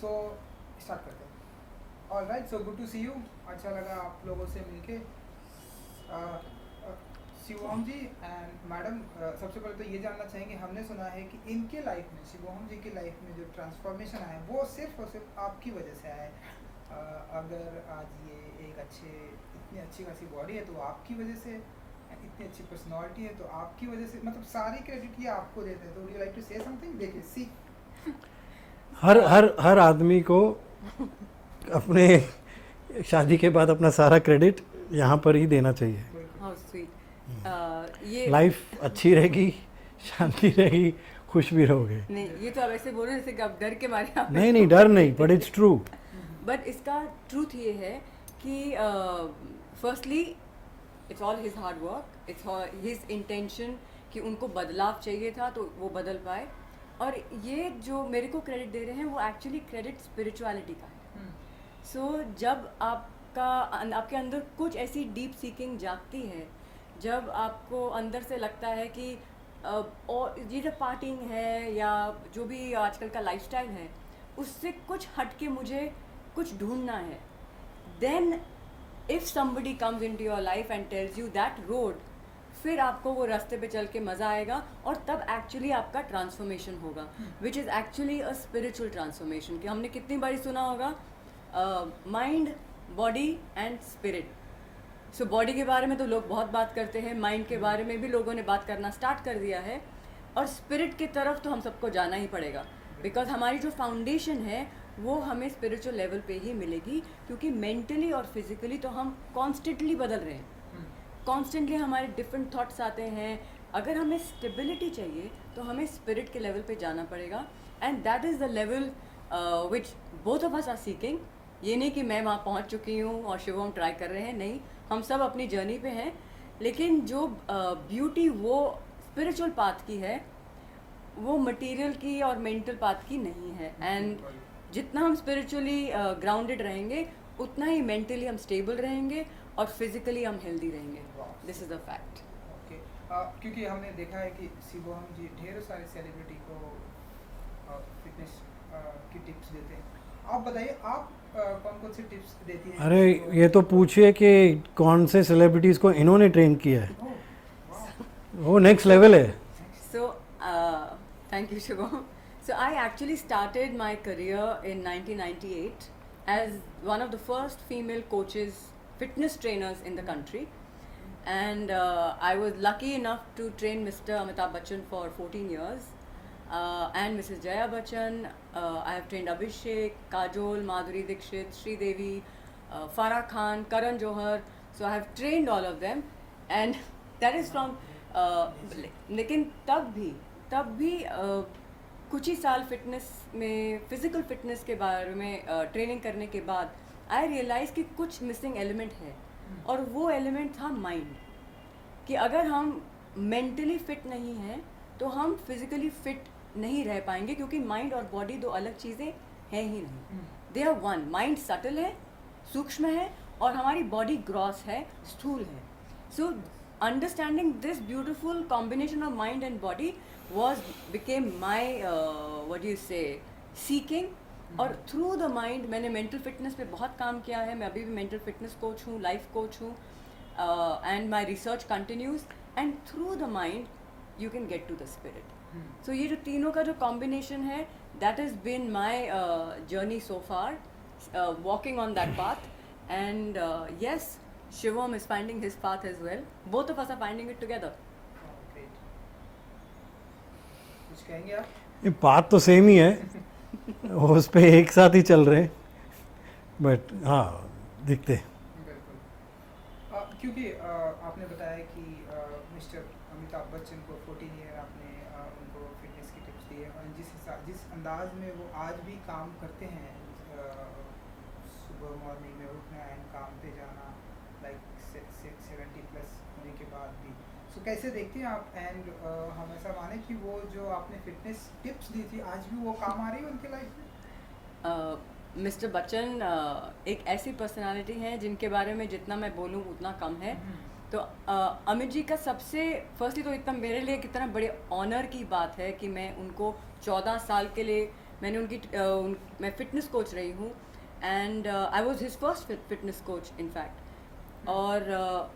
सो start करते हैं। Alright, so good to see you. अच्छा लगा आप लोगों से मिलके। शिवोहम जी एंड मैडम, सबसे पहले तो ये जानना चाहेंगे, हमने सुना है कि इनके लाइफ में, शिवोहम जी की लाइफ में जो ट्रांसफॉर्मेशन आया है वो सिर्फ और सिर्फ आपकी वजह से आया है। अगर आज ये एक इतनी अच्छी खासी बॉडी है तो वो आपकी वजह से, इतनी अच्छी पर्सनालिटी है तो आपकी वजह से, मतलब सारी क्रेडिट ये आपको देते हैं। तो would you like to say something? देखिए, सी हर हर हर आदमी को अपने शादी के बाद अपना सारा क्रेडिट यहाँ पर ही देना चाहिए। How sweet. ये लाइफ अच्छी रहेगी, शांति रहेगी, खुश भी रहोगे। नहीं, ये तो आप ऐसे बोल रहे हैं जैसे कि आप डर के मारे आप नहीं नहीं, डर नहीं, बट इट्स ट्रू। बट इसका ट्रूथ ये है कि firstly it's all his hard work, it's his intention कि उनको बदलाव चाहिए था तो वो बदल पाए। और ये जो मेरे को क्रेडिट दे रहे हैं वो एक्चुअली क्रेडिट स्पिरिचुअलिटी का है। सो जब आपके अंदर कुछ ऐसी डीप सीकिंग जागती है, जब आपको अंदर से लगता है कि और ये जो पार्टिंग है या जो भी आजकल का लाइफस्टाइल है उससे कुछ हट के मुझे कुछ ढूंढना है, then if somebody comes into your life and tells you that road, फिर आपको वो रास्ते पे चल के मज़ा आएगा और तब एक्चुअली आपका ट्रांसफॉर्मेशन होगा, which is actually a spiritual transformation. कि हमने कितनी बारी सुना होगा mind, body and spirit. So body के बारे में तो लोग बहुत बात करते हैं, माइंड के बारे में भी लोगों ने बात करना स्टार्ट कर दिया है, और स्पिरिट की तरफ तो हम सबको जाना ही पड़ेगा, बिकॉज हमारी जो फाउंडेशन है वो हमें स्पिरिचुअल लेवल पे ही मिलेगी, क्योंकि मेंटली और फिजिकली तो हम कॉन्स्टेंटली बदल रहे हैं, कॉन्स्टेंटली हमारे डिफरेंट थॉट्स आते हैं। अगर हमें स्टेबिलिटी चाहिए तो हमें स्पिरिट के लेवल पे जाना पड़ेगा, and that is the level which both of us are seeking. ये नहीं कि मैं वहाँ पहुँच चुकी हूँ और शिवम ट्राई कर रहे हैं, नहीं, हम सब अपनी जर्नी पे हैं। लेकिन जो ब्यूटी वो स्पिरिचुअल पाथ की है, वो मटेरियल की और मेंटल पाथ की नहीं है। एंड जितना हम स्पिरिचुअली ग्राउंडेड रहेंगे उतना ही मेंटली हम स्टेबल रहेंगे और फिजिकली हम हेल्दी रहेंगे। This is a fact. Okay, क्योंकि हमने देखा है कि शिवोहम जी ढेर सारे सेलिब्रिटी को फिटनेस की टिप्स देते हैं। आप बताइए, आप कौन कौन सी टिप्स देती हैं? अरे ये तो पूछिए कि कौन से सेलिब्रिटीज़ को इन्होंने ट्रेन किया है, ओह, वाह, वो नेक्स्ट लेवल है। So, thank you, Shivam. So, I actually started my career in 1998 as one of the first female coaches, fitness trainers in the country. And I was lucky enough to train Mr. Amitabh Bachchan for 14 years. And Mrs. Jaya Bachchan, I have trained Abhishek, Kajol, Madhuri Dixit, Sridevi, Farah Khan, Karan Johar. So I have trained all of them, and that is from. लेकिन तब भी कुछ ही साल fitness में, physical fitness के बारे में training करने के बाद आई रियलाइज़ कि कुछ मिसिंग एलिमेंट है, और वो एलिमेंट था माइंड। कि अगर हम मेंटली फिट नहीं हैं तो हम फिजिकली फिट नहीं रह पाएंगे, क्योंकि माइंड और बॉडी दो अलग चीज़ें हैं ही नहीं, they are one. Mind subtle है, सूक्ष्म है, और हमारी बॉडी ग्रॉस है, स्थूल है। सो understanding this beautiful combination of mind and body became my what do you say, seeking। और through the mind मैंने mental fitness पे बहुत काम किया है। मैं अभी भी mental fitness coach हूँ, life coach हूँ, and my research continues, and through the mind you can get to the spirit। so ये जो तीनों का जो combination है, that has been my journey so far, walking on that path, and yes, Shivam is finding his path as well. Both of us are finding it together. Great. कुछ कहेंगे आप? ये बात तो सेम ही है, उस पे एक साथ ही चल रहे हैं, बट हाँ दिखते हैं। बिल्कुल। क्योंकि आपने बताया कि मिस्टर अमिताभ बच्चन को 14 ईयर आपने उनको फिटनेस की टिप्स दी है, और जिस अंदाज में वो आज भी काम करते हैं, सुबह मॉर्निंग में उठना एंड काम पे जाना, लाइक 70 प्लस होने के बाद भी, सो कैसे देखते हैं आप? एंड हम ऐसा माने कि वो जो आपने फिटनेस टिप्स दी थी आज भी वो काम आ रही है उनके लाइफ में? मिस्टर बच्चन एक ऐसी पर्सनालिटी हैं जिनके बारे में जितना मैं बोलूँ उतना कम है। तो अमित जी का सबसे फर्स्टली तो इतना मेरे लिए कितना बड़े ऑनर की बात है कि मैं उनको 14 साल के लिए मैंने मैं फिटनेस कोच रही हूँ and I was his first fitness coach in fact. और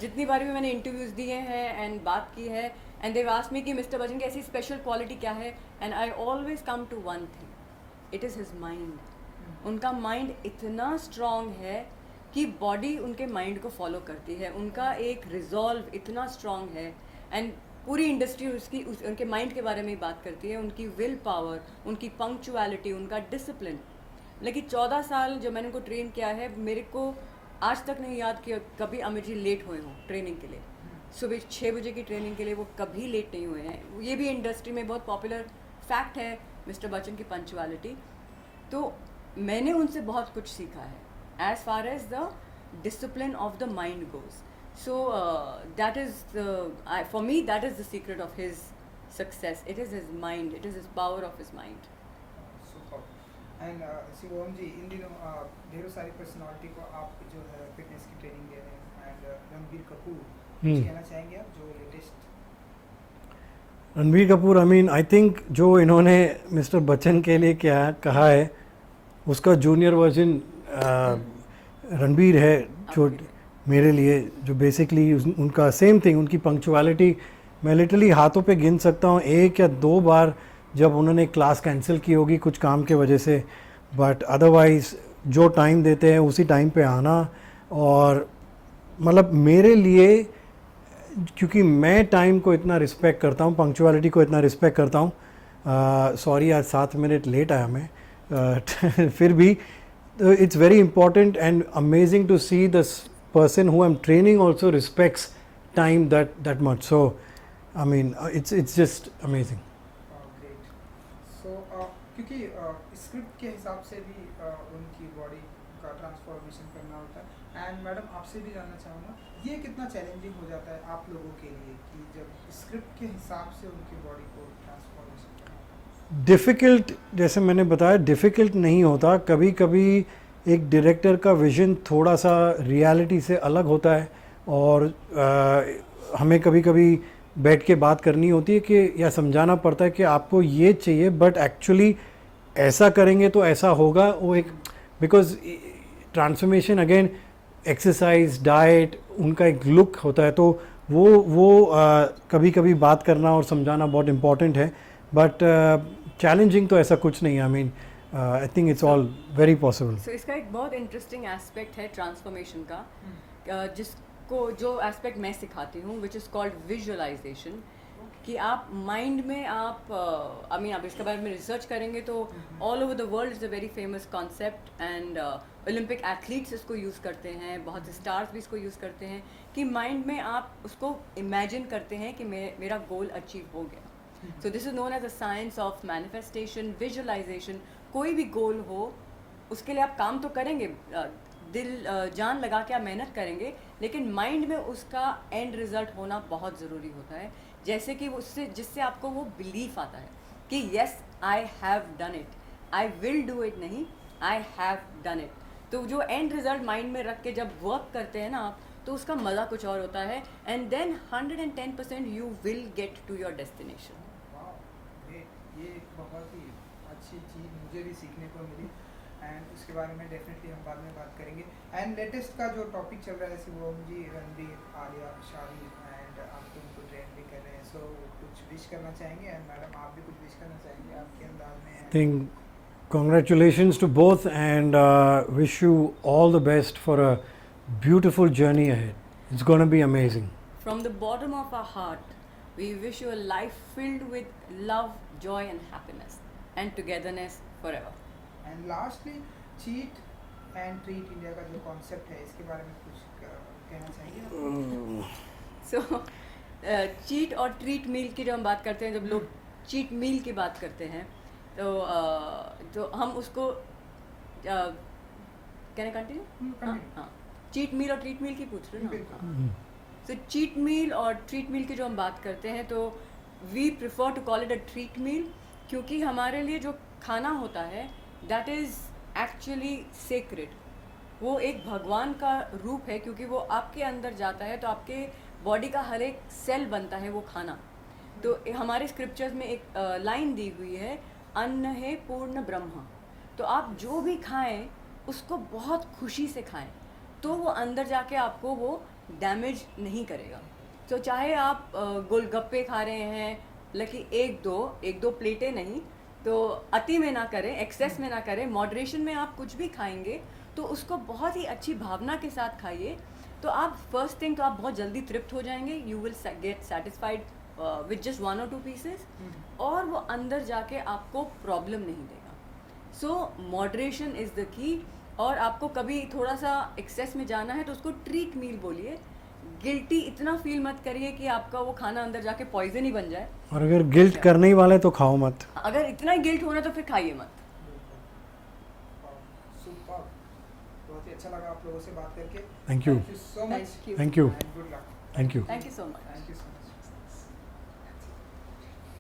जितनी बार भी मैंने इंटरव्यूज़ दिए हैं एंड बात की है एंड देव आस्क्ड मी कि मिस्टर बच्चन की ऐसी स्पेशल क्वालिटी क्या है, and I always come to one thing, it is his mind. उनका माइंड इतना स्ट्रॉन्ग है कि बॉडी उनके माइंड को फॉलो करती है, उनका एक रिजॉल्व इतना स्ट्रॉन्ग है एंड पूरी इंडस्ट्री उनके माइंड के बारे में ही बात करती है, उनकी विल पावर, उनकी पंक्चुअलिटी, उनका डिसिप्लिन। लेकिन 14 साल जो मैंने उनको ट्रेन किया है, मेरे को आज तक नहीं याद कि कभी अमित जी लेट हुए हों ट्रेनिंग के लिए। सुबह 6 बजे की ट्रेनिंग के लिए वो कभी लेट नहीं हुए हैं। ये भी इंडस्ट्री में बहुत पॉपुलर फैक्ट है मिस्टर बच्चन की पंक्चुअलिटी। तो मैंने उनसे बहुत कुछ सीखा है as far as the discipline of the mind goes. So that is for me that is the secret of his success. It is his mind. It is his power of his mind. Super. And Shivam ji, इन दिनों ढेरों सारी personality को आप जो है fitness की training दे रहे हैं, एंड रणबीर कपूर, कुछ कहना चाहेंगे आप जो latest? Ranbir Kapoor, I mean I think जो इन्होंने मिस्टर बच्चन के लिए क्या कहा है उसका जूनियर वर्जन रणबीर है, जो मेरे लिए जो बेसिकली उनका सेम थिंग, उनकी पंक्चुअलिटी मैं लिटरली हाथों पे गिन सकता हूँ 1 या 2 बार जब उन्होंने क्लास कैंसिल की होगी कुछ काम के वजह से, बट अदरवाइज़ जो टाइम देते हैं उसी टाइम पे आना। और मतलब मेरे लिए, क्योंकि मैं टाइम को इतना रिस्पेक्ट करता हूँ, पंक्चुअलिटी को इतना रिस्पेक्ट करता हूँ, सॉरी आज 7 मिनट लेट आया मैं, फिर भी it's very important and amazing to see this person who I'm training also respects time that much. So I mean it's just amazing. Great. So क्योंकि स्क्रिप्ट के हिसाब से भी उनकी बॉडी का ट्रांसफॉर्मेशन करना होता है, एंड मैडम आपसे भी जानना चाहूँगा ये कितना चैलेंजिंग हो जाता है आप लोगों के लिए कि जब स्क्रिप्ट के हिसाब से उनकी बॉडी को ट्रांसफॉर्मेशन करना? डिफ़िकल्ट, जैसे मैंने बताया, डिफ़िकल्ट नहीं होता। कभी कभी एक डायरेक्टर का विज़न थोड़ा सा रियलिटी से अलग होता है और हमें कभी कभी बैठ के बात करनी होती है कि या समझाना पड़ता है कि आपको ये चाहिए, बट एक्चुअली ऐसा करेंगे तो ऐसा होगा। वो एक because transformation again exercise, diet, उनका एक लुक होता है, तो वो कभी कभी बात करना और समझाना बहुत इम्पॉर्टेंट है। बट चैलेंजिंग तो ऐसा कुछ नहीं है। I mean I think it's all very possible. So इसका एक बहुत इंटरेस्टिंग एस्पेक्ट है ट्रांसफॉर्मेशन का, जिसको जो एस्पेक्ट मैं सिखाती हूँ विच इज़ कॉल्ड विजुअलाइजेशन, कि आप माइंड में आप आई मीन आप इसके बारे में रिसर्च करेंगे तो all over the world is a very famous concept, and Olympic athletes इसको यूज़ करते हैं, बहुत से स्टार्स भी इसको यूज़ करते हैं, कि माइंड में आप उसको इमेजिन करते हैं कि मेरा गोल अचीव हो गया। So this is known as a science of manifestation, visualization. कोई भी गोल हो उसके लिए आप काम तो करेंगे, दिल जान लगा के आप मेहनत करेंगे, लेकिन माइंड में उसका एंड रिजल्ट होना बहुत ज़रूरी होता है। जैसे कि उससे जिससे आपको वो बिलीफ आता है कि yes I have done it, I will do it, नहीं आई हैव डन इट। तो जो एंड रिजल्ट माइंड में रख के जब वर्क करते हैं ना आप, तो उसका मज़ा कुछ और होता है, and then 110% you will get to your destination. ये बहुत ही अच्छी चीज़ मुझे भी सीखने को मिली, एंड उसके बारे में डेफिनेटली हम बाद में बात करेंगे। एंड लेटेस्ट का जो टॉपिक चल रहा है शिवम जी, रणबीर, आलिया, शादी, एंड आप तो उनको ट्रेन भी कर रहे हैं, सो कुछ विश करना चाहेंगे? एंड मैडम आप भी कुछ विश करना चाहेंगे आपके अंदाज में? Think congratulations to both and wish you all the best for a beautiful journey ahead. It's going to be amazing. From the bottom of our heart, we wish you a life filled with love, joy and happiness and togetherness forever. And lastly cheat and treat India का जो concept है, इसके बारे में कुछ कहना चाहेंगे? सो cheat और ट्रीट मील की जो हम बात करते हैं, जब लोग चीट मील की बात करते हैं तो हम उसको कैन आई कंटिन्यू? हाँ, चीट मील और ट्रीट मील की पूछ रहे हैं ना? सो चीट मील और ट्रीट मील की जो हम बात करते हैं, तो we prefer to call it a treat meal, क्योंकि हमारे लिए जो खाना होता है दैट इज़ एक्चुअली सेक्रेड। वो एक भगवान का रूप है, क्योंकि वो आपके अंदर जाता है तो आपके बॉडी का हर एक सेल बनता है वो खाना। तो हमारे स्क्रिप्चर्स में एक लाइन दी हुई है, अन्न है पूर्ण ब्रह्म। तो आप जो भी खाएं उसको बहुत खुशी से खाएं, तो वो अंदर जाके आपको वो डैमेज नहीं करेगा। तो चाहे आप गोलगप्पे खा रहे हैं, लेकिन एक दो प्लेटें नहीं, तो अति में ना करें, एक्सेस में ना करें, मॉडरेशन में आप कुछ भी खाएंगे तो उसको बहुत ही अच्छी भावना के साथ खाइए। तो आप फर्स्ट थिंग तो आप बहुत जल्दी तृप्त हो जाएंगे, you will gate satisfied with just 1 or 2 pieces, और वो अंदर जाके आपको प्रॉब्लम नहीं देगा। सो मॉडरेशन इज़ द की। और आपको कभी थोड़ा सा एक्सेस में जाना है तो उसको ट्रीट मील बोलिए। गिल्टी इतना फील मत करिए कि आपका वो खाना अंदर जाके पॉइजन ही बन जाए। और अगर गिल्ट करने ही वाले तो खाओ मत। अगर इतना ही गिल्ट हो रहा है तो फिर खाइए मत। सुपर, बहुत ही अच्छा लगा आप लोगों से बात करके। Thank you so much. Thank you. Thank you good luck. Thank you thank you so much. Thank you so much.